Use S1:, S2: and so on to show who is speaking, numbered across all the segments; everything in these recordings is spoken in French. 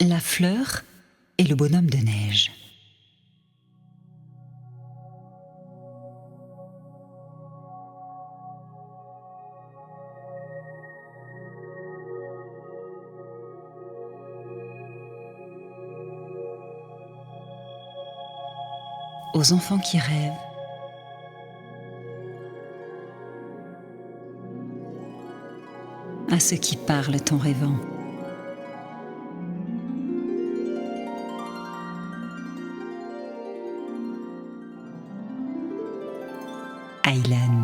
S1: La fleur et le bonhomme de neige. Aux enfants qui rêvent, à ceux qui parlent en rêvant, Aylan.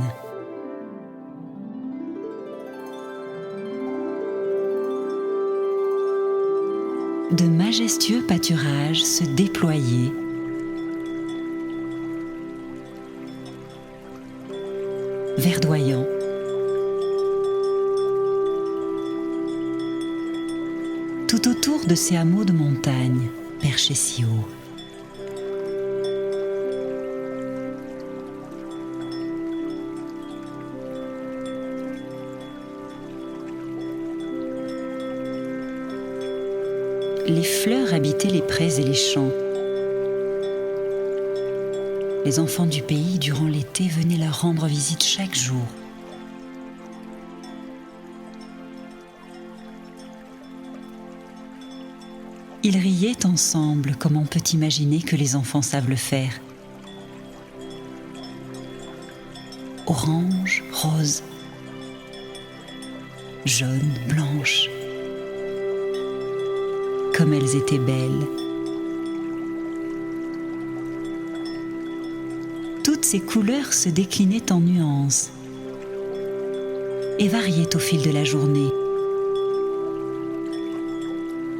S1: De majestueux pâturages se déployaient, verdoyants, tout autour de ces hameaux de montagne perchés si haut. Les fleurs habitaient les prés et les champs. Les enfants du pays, durant l'été, venaient leur rendre visite chaque jour. Ils riaient ensemble, comme on peut imaginer que les enfants savent le faire. Orange, rose, jaune, blanche. Comme elles étaient belles. Toutes ces couleurs se déclinaient en nuances et variaient au fil de la journée,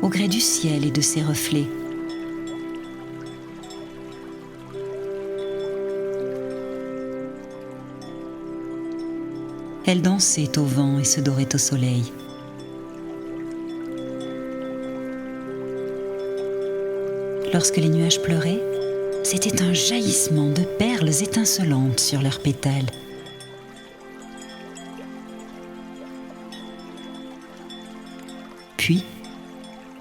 S1: au gré du ciel et de ses reflets. Elles dansaient au vent et se doraient au soleil. Lorsque les nuages pleuraient, c'était un jaillissement de perles étincelantes sur leurs pétales. Puis,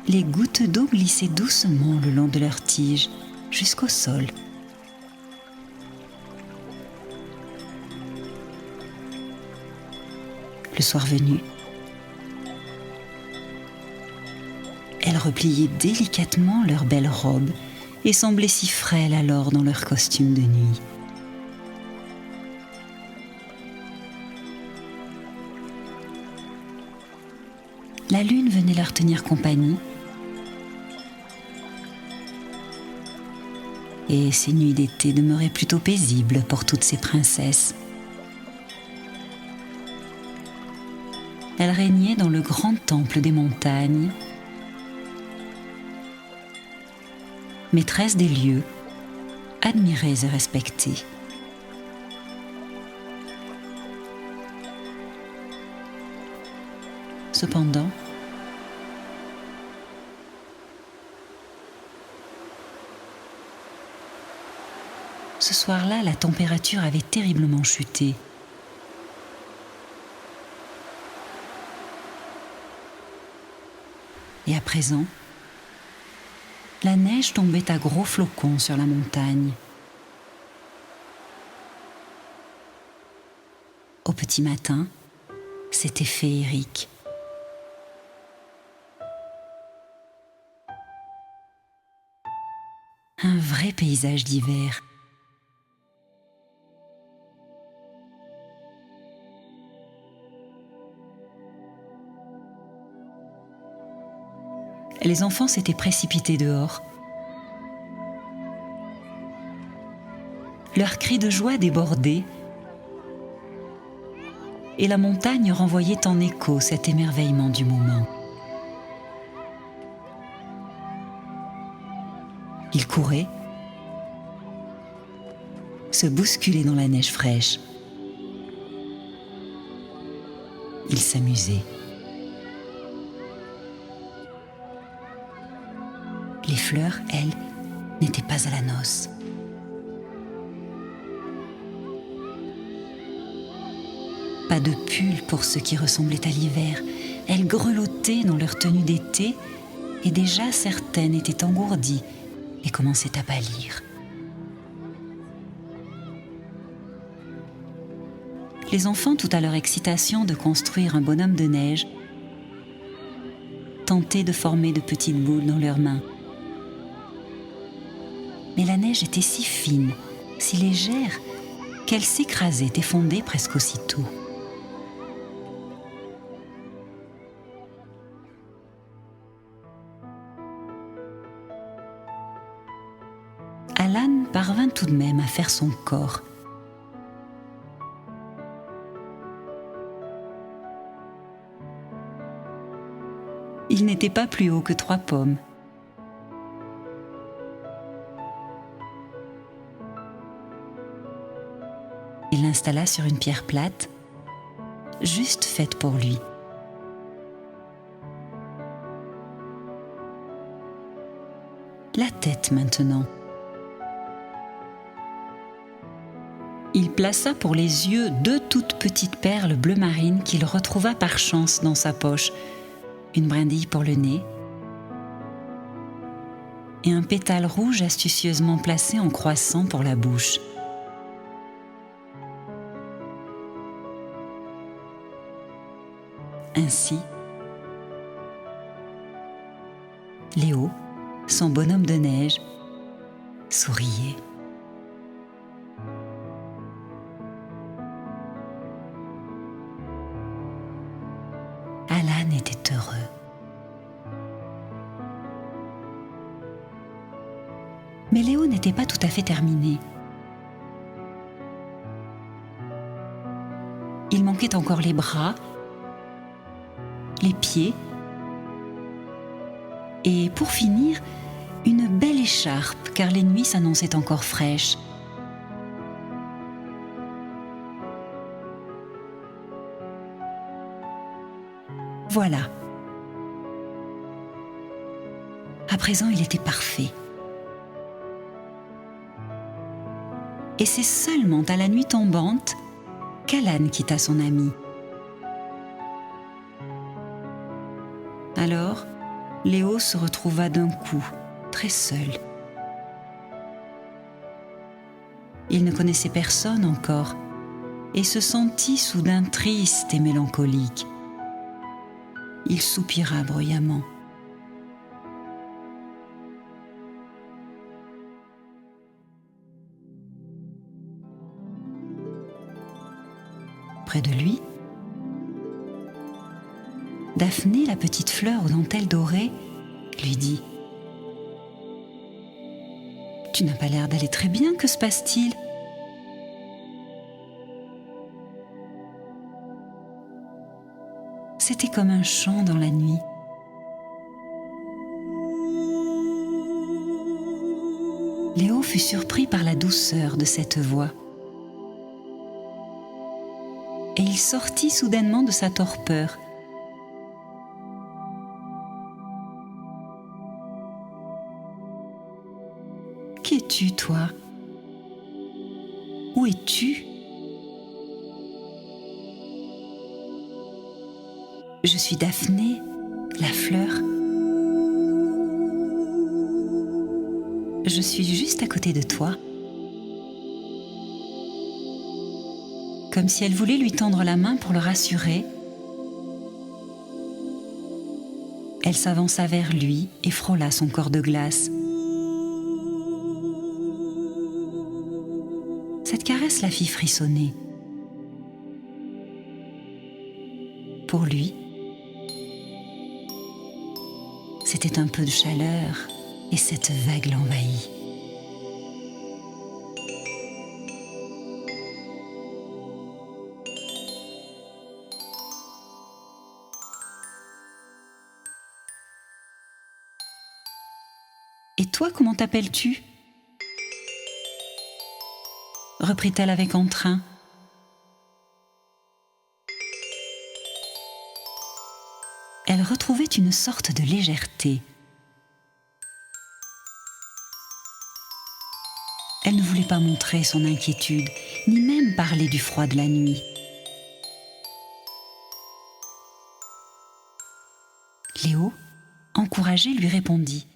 S1: les gouttes d'eau glissaient doucement le long de leurs tiges jusqu'au sol. Le soir venu, elles repliaient délicatement leurs belles robes et semblaient si frêles alors dans leur costume de nuit. La lune venait leur tenir compagnie et ces nuits d'été demeuraient plutôt paisibles pour toutes ces princesses. Elles régnaient dans le grand temple des montagnes, maîtresse des lieux, admirées et respectées. Cependant, ce soir-là, la température avait terriblement chuté. Et à présent, la neige tombait à gros flocons sur la montagne. Au petit matin, c'était féerique. Un vrai paysage d'hiver. Les enfants s'étaient précipités dehors. Leurs cris de joie débordaient et la montagne renvoyait en écho cet émerveillement du moment. Ils couraient, se bousculaient dans la neige fraîche. Ils s'amusaient. Les fleurs, elles, n'étaient pas à la noce. Pas de pull pour ceux qui ressemblaient à l'hiver. Elles grelottaient dans leur tenue d'été et déjà certaines étaient engourdies et commençaient à pâlir. Les enfants, tout à leur excitation de construire un bonhomme de neige, tentaient de former de petites boules dans leurs mains. Mais la neige était si fine, si légère, qu'elle s'écrasait et fondait presque aussitôt. Alan parvint tout de même à faire son corps. Il n'était pas plus haut que 3 pommes. Il l'installa sur une pierre plate, juste faite pour lui. La tête maintenant. Il plaça pour les yeux 2 toutes petites perles bleu marine qu'il retrouva par chance dans sa poche, une brindille pour le nez et un pétale rouge astucieusement placé en croissant pour la bouche. Ainsi, Léo, son bonhomme de neige, souriait. Alan était heureux. Mais Léo n'était pas tout à fait terminé. Il manquait encore les bras, les pieds et, pour finir, une belle écharpe, car les nuits s'annonçaient encore fraîches. Voilà. À présent, il était parfait. Et c'est seulement à la nuit tombante qu'Alan quitta son ami. Alors, Léo se retrouva d'un coup très seul. Il ne connaissait personne encore et se sentit soudain triste et mélancolique. Il soupira bruyamment. Près de lui, Daphné, la petite fleur aux dentelles dorées, lui dit : « Tu n'as pas l'air d'aller très bien, que se passe-t-il ? » C'était comme un chant dans la nuit. Léo fut surpris par la douceur de cette voix. Et il sortit soudainement de sa torpeur. « Qui es-tu, toi ? Où es-tu ? » ?»« Je suis Daphné, la fleur. Je suis juste à côté de toi. » Comme si elle voulait lui tendre la main pour le rassurer, elle s'avança vers lui et frôla son corps de glace. Cette caresse la fit frissonner. Pour lui, c'était un peu de chaleur et cette vague l'envahit. « Et toi, comment t'appelles-tu » reprit-elle avec entrain. Elle retrouvait une sorte de légèreté. Elle ne voulait pas montrer son inquiétude, ni même parler du froid de la nuit. Léo encouragé, lui répondit :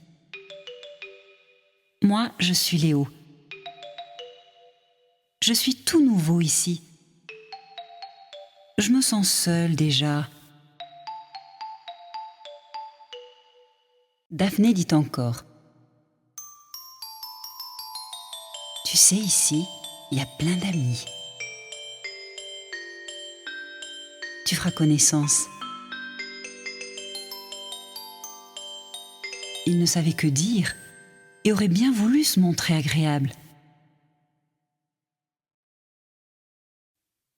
S1: « Moi, je suis Léo. Je suis tout nouveau ici. Je me sens seul déjà. » Daphné dit encore : « Tu sais, ici, il y a plein d'amis. Tu feras connaissance. » Il ne savait que dire et aurait bien voulu se montrer agréable.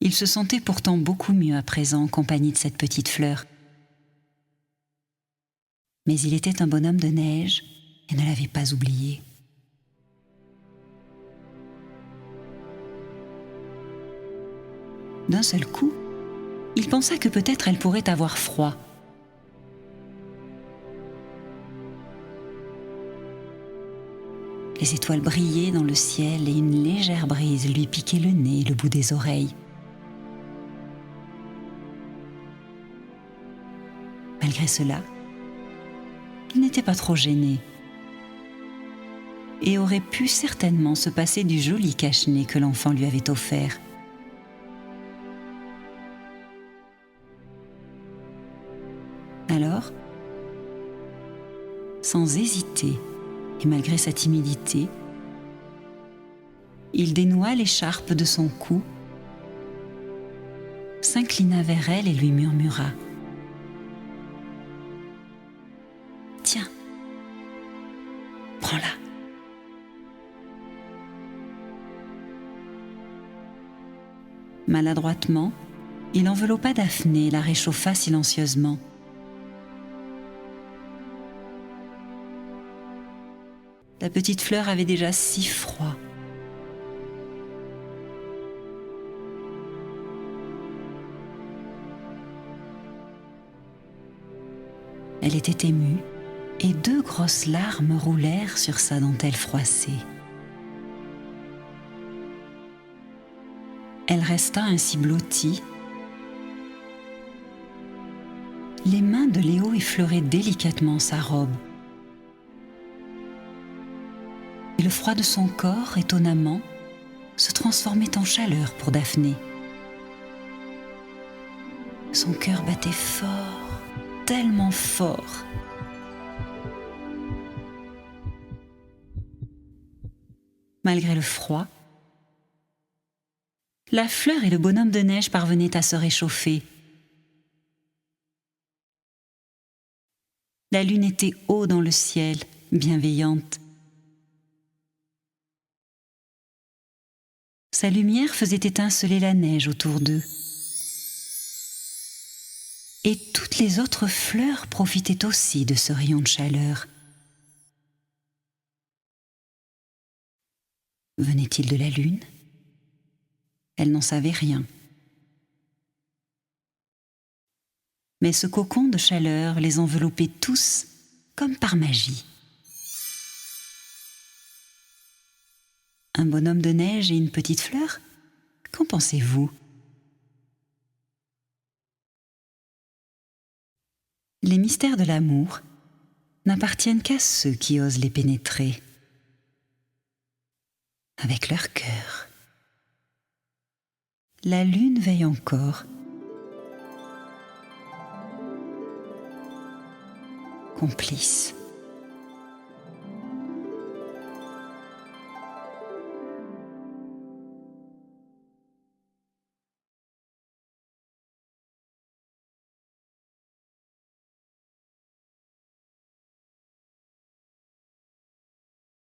S1: Il se sentait pourtant beaucoup mieux à présent en compagnie de cette petite fleur. Mais il était un bonhomme de neige et ne l'avait pas oublié. D'un seul coup, il pensa que peut-être elle pourrait avoir froid. Les étoiles brillaient dans le ciel et une légère brise lui piquait le nez et le bout des oreilles. Malgré cela, il n'était pas trop gêné et aurait pu certainement se passer du joli cache-nez que l'enfant lui avait offert. Alors, sans hésiter et malgré sa timidité, il dénoua l'écharpe de son cou, s'inclina vers elle et lui murmura : « Tiens, prends-la. » Maladroitement, il enveloppa Daphné et la réchauffa silencieusement. La petite fleur avait déjà si froid. Elle était émue et 2 grosses larmes roulèrent sur sa dentelle froissée. Elle resta ainsi blottie. Les mains de Léo effleuraient délicatement sa robe. Et le froid de son corps, étonnamment, se transformait en chaleur pour Daphné. Son cœur battait fort, tellement fort. Malgré le froid, la fleur et le bonhomme de neige parvenaient à se réchauffer. La lune était haut dans le ciel, bienveillante. Sa lumière faisait étinceler la neige autour d'eux. Et toutes les autres fleurs profitaient aussi de ce rayon de chaleur. Venait-il de la lune ? Elle n'en savait rien. Mais ce cocon de chaleur les enveloppait tous comme par magie. Un bonhomme de neige et une petite fleur ? Qu'en pensez-vous ? Les mystères de l'amour n'appartiennent qu'à ceux qui osent les pénétrer avec leur cœur. La lune veille encore. Complice.